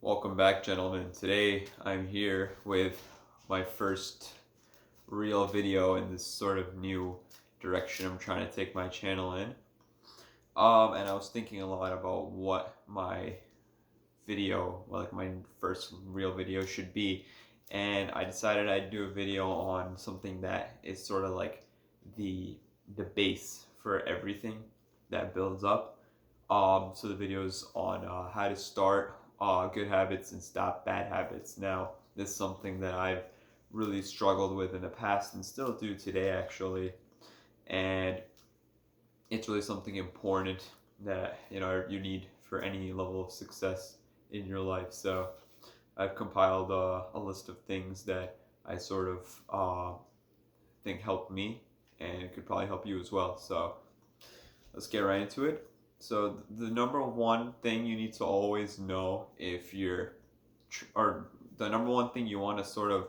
Welcome back, gentlemen. Today I'm here with my first real video in this sort of new direction I'm trying to take my channel in. And I was thinking a lot about what my video, like my first real video should be. And I decided I'd do a video on something that is sort of like the the base for everything that builds up. So the video is on how to start good habits and stop bad habits. Now, this is something that I've really struggled with in the past and still do today, actually. And it's really something important that you need for any level of success in your life. So I've compiled a list of things that I sort of think helped me, and it could probably help you as well. So let's get right into it. So the number one thing you need to always know if you're, or the number one thing you want to sort of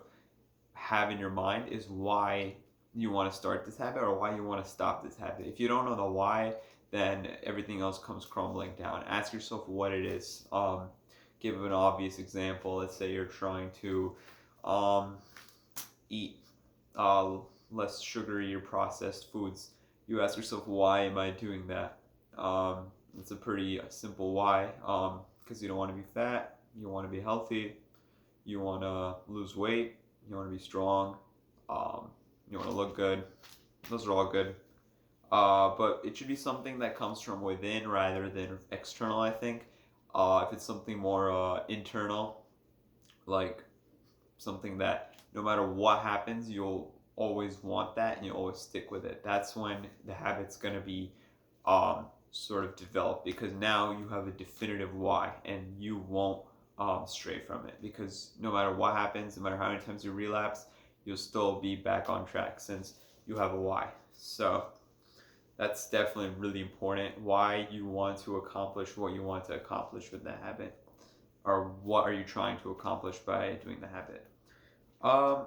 have in your mind is why you want to start this habit or why you want to stop this habit. If you don't know the why, then everything else comes crumbling down. Ask yourself what it is. Give an obvious example. Let's say you're trying to um, eat uh, less sugary or processed foods. You ask yourself, why am I doing that? It's a pretty simple why. Because you don't want to be fat, you want to be healthy, you want to lose weight, you want to be strong, um, you want to look good. Those are all good. But it should be something that comes from within rather than external, I think. If it's something more internal, like something that no matter what happens, you'll always want that and you always stick with it. That's when the habit's going to be sort of developed, because now you have a definitive why and you won't stray from it, because no matter what happens, no matter how many times you relapse, you'll still be back on track since you have a why. So that's definitely really important. Why you want to accomplish what you want to accomplish with that habit, or what are you trying to accomplish by doing the habit. Um,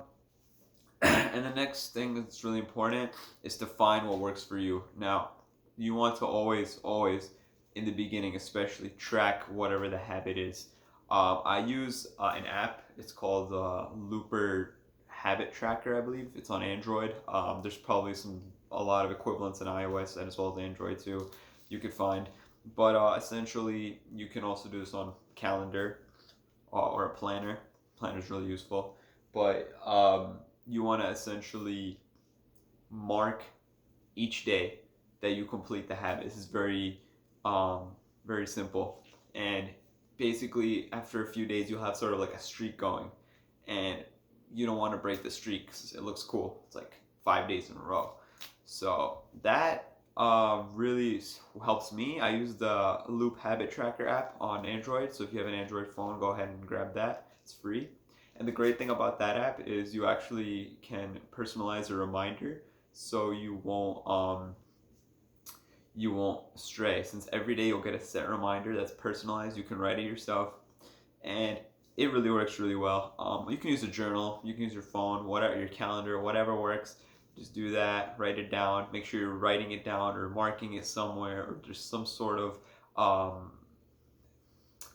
and the next thing that's really important is to find what works for you. Now, you want to always, in the beginning especially, track whatever the habit is. I use an app. It's called Looper Habit Tracker, I believe. It's on Android. There's probably a lot of equivalents in iOS and as well as Android too. You could find, but essentially, you can also do this on calendar or a planner. Planner is really useful, but you want to essentially mark each day that you complete the habit. This is um, very simple, and basically after a few days you'll have sort of like a streak going, and you don't want to break the streak because it looks cool. It's like 5 days in a row, so that really helps me. I use the Loop Habit Tracker app on Android, so if you have an Android phone, go ahead and grab that. It's free. And the great thing about that app is you actually can personalize a reminder so you won't stray, since every day you'll get a set reminder that's personalized. You can write it yourself, and it really works really well. You can use a journal, you can use your phone, whatever, your calendar, whatever works. Just do that, write it down. Make sure you're writing it down or marking it somewhere, or there's some sort of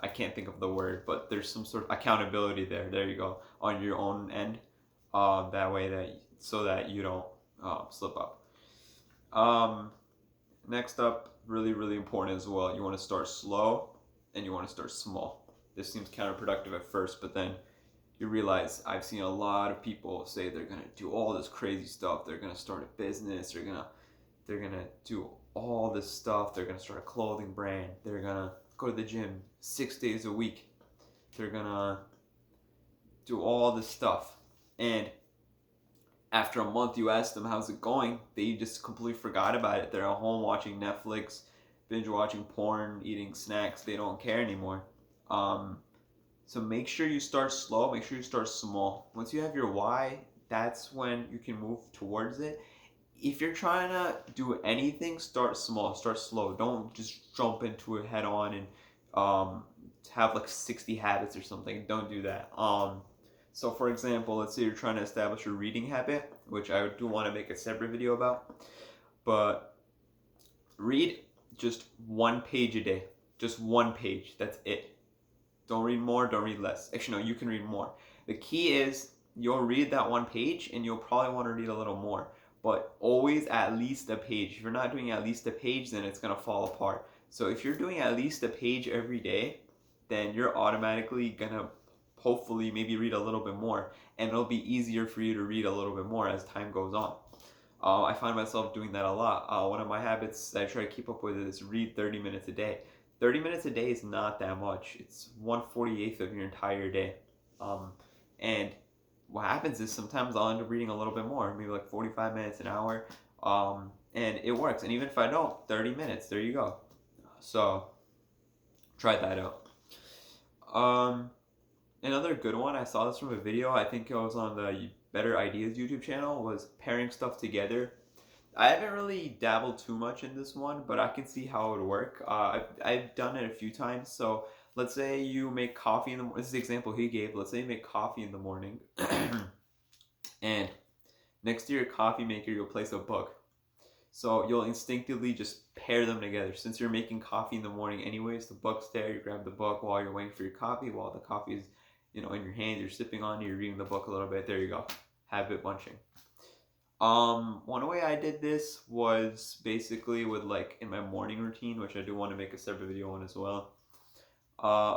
I can't think of the word, but there's some sort of accountability there. There you go, on your own end. That way that so that you don't slip up. Um, Next up, really important as well. You want to start slow and you want to start small. This seems counterproductive at first, but then you realize I've seen a lot of people say they're gonna do all this crazy stuff. They're gonna start a business. They're gonna do all this stuff. They're gonna start a clothing brand. They're gonna go to the gym 6 days a week. They're gonna do all this stuff, and after a month you ask them how's it going, they just completely forgot about it. They're at home watching Netflix, binge watching porn, eating snacks. They don't care anymore. um, so make sure you start slow, make sure you start small. Once you have your why, that's when you can move towards it. If you're trying to do anything, start small, start slow. Don't just jump into it head on and um, have like 60 habits or something. Don't do that. So for example, let's say you're trying to establish a reading habit, which I do want to make a separate video about. But read just one page a day. Just one page. That's it. Don't read more, don't read less. Actually, no, you can read more. The key is you'll read that one page and you'll probably want to read a little more, but always at least a page. If you're not doing at least a page, then it's going to fall apart. So if you're doing at least a page every day, then you're automatically going to hopefully maybe read a little bit more, and it'll be easier for you to read a little bit more as time goes on. I find myself doing that a lot. One of my habits that I try to keep up with is read 30 minutes a day. 30 minutes a day is not that much. It's 1/48th of your entire day. And what happens is sometimes I'll end up reading a little bit more, maybe like 45 minutes, an hour. And it works. And even if I don't, 30 minutes, there you go. So try that out. Another good one, I saw this from a video, I think it was on the Better Ideas YouTube channel, was pairing stuff together. I haven't really dabbled too much in this one, but I can see how it would work. I've done it a few times. So let's say you make coffee in the morning. This is the example he gave. Let's say you make coffee in the morning, and next to your coffee maker, you'll place a book. So you'll instinctively just pair them together. Since you're making coffee in the morning anyways, the book's there, you grab the book while you're waiting for your coffee, while the coffee is, in your hand, you're sipping on it, you're reading the book a little bit, there you go. Habit bunching. One way I did this was basically with like in my morning routine, which I do want to make a separate video on as well.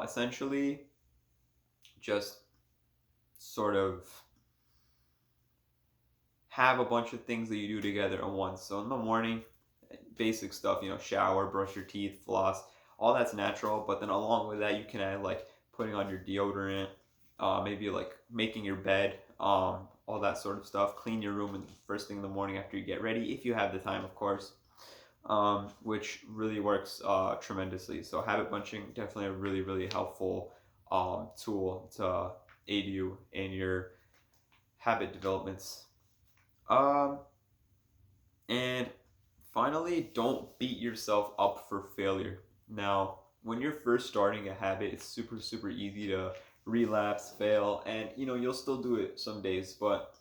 Essentially just sort of have a bunch of things that you do together at once. So in the morning, basic stuff, shower, brush your teeth, floss, all that's natural. But then along with that, you can add like putting on your deodorant, maybe like making your bed, all that sort of stuff. Clean your room in the first thing in the morning after you get ready, if you have the time, of course, which really works tremendously. So habit bunching, definitely a really, really helpful tool to aid you in your habit developments. And finally, don't beat yourself up for failure. Now, when you're first starting a habit, it's super, super easy to relapse, fail, and you'll still do it some days, but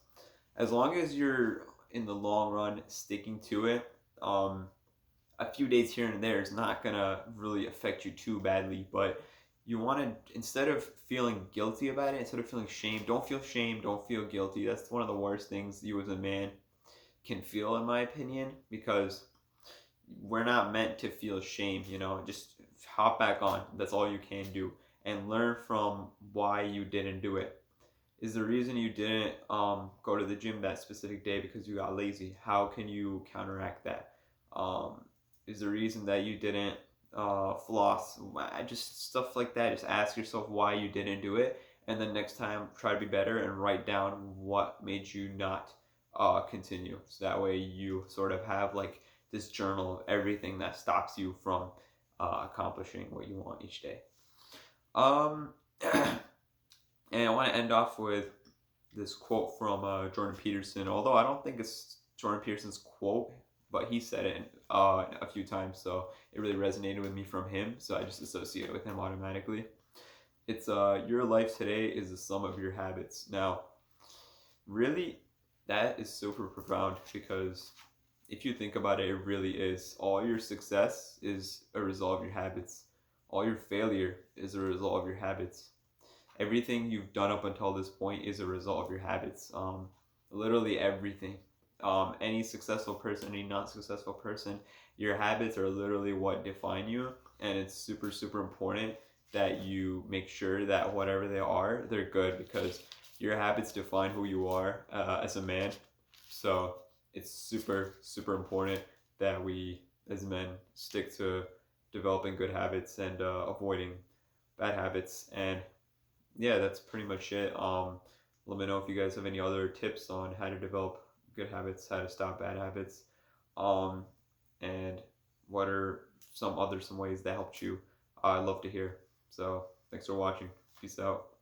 as long as you're in the long run sticking to it, a few days here and there is not gonna really affect you too badly. But you want to, instead of feeling guilty about it, instead of feeling shame, don't feel shame, don't feel guilty. That's one of the worst things you as a man can feel, in my opinion, because we're not meant to feel shame. Just hop back on. That's all you can do, and learn from why you didn't do it. Is the reason you didn't go to the gym that specific day because you got lazy? How can you counteract that? Is the reason that you didn't floss? Just stuff like that. Just ask yourself why you didn't do it, and then next time try to be better and write down what made you not continue. So that way you sort of have like this journal of everything that stops you from accomplishing what you want each day. And I want to end off with this quote from Jordan Peterson. Although I don't think it's Jordan Peterson's quote, but he said it a few times, so it really resonated with me from him. So I just associate it with him automatically. It's your life today is the sum of your habits. Now, really, that is super profound, because if you think about it, it really is. All your success is a result of your habits. All your failure is a result of your habits. Everything you've done up until this point is a result of your habits. Literally everything. Any successful person, any not successful person, your habits are literally what define you, and it's super, super important that you make sure that whatever they are, they're good, because your habits define who you are as a man. So it's super, super important that we as men stick to developing good habits and avoiding bad habits. And yeah, that's pretty much it. Let me know if you guys have any other tips on how to develop good habits, how to stop bad habits, and what are some ways that helped you. I'd love to hear. So thanks for watching. Peace out.